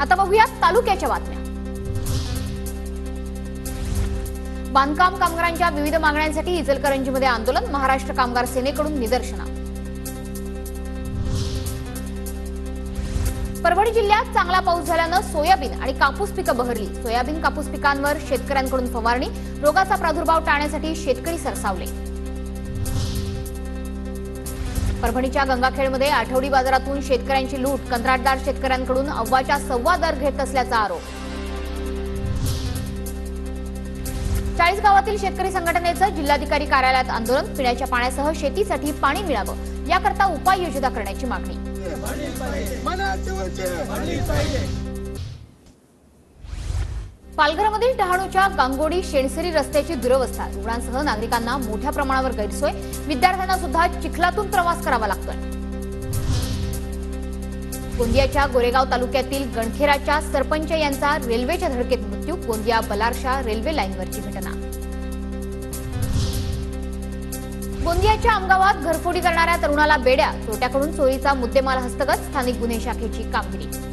आता बघूया तालुक्याच्या बातम्या। बांधकाम कामगारांच्या विविध मागण्यांसाठी इचलकरंजीमध्ये आंदोलन, महाराष्ट्र कामगार सेनेकडून निदर्शनं। परभणी जिल्ह्यात चांगला पाऊस झाल्यानं सोयाबीन आणि कापूस पिकं बहरली। सोयाबीन कापूस पिकांवर शेतकऱ्यांकडून फवारणी, रोगाचा प्रादुर्भाव टाळण्यासाठी शेतकरी सरसावले। परभणीच्या गंगाखेडमध्ये आठवडी बाजारातून शेतकऱ्यांची लूट, कंत्राटदार शेतकऱ्यांकडून अव्वाच्या सव्वा दर घेत असल्याचा आरोप। 40 गावातील शेतकरी संघटनेचं जिल्हाधिकारी कार्यालयात आंदोलन, पिण्याच्या पाण्यासह शेतीसाठी पाणी मिळावं याकरता उपाययोजना करण्याची मागणी। पालघरमधील डहाणूच्या गांगोडी शेणसरी रस्त्याची दुरवस्था, रुग्णांसह नागरिकांना मोठ्या प्रमाणावर गैरसोय, विद्यार्थ्यांना सुद्धा चिखलातून प्रवास करावा लागतोय। गोंदियाच्या गोरेगाव तालुक्यातील गणखेराच्या सरपंच यांचा रेल्वेच्या धडकेत मृत्यू, गोंदिया बलारशा रेल्वे लाईनवरची घटना। गोंदियाच्या आमगावात घरफोडी करणाऱ्या तरुणाला बेड्या, चोरट्याकडून चोरीचा मुद्देमाल हस्तगत, स्थानिक गुन्हे शाखेची कामगिरी।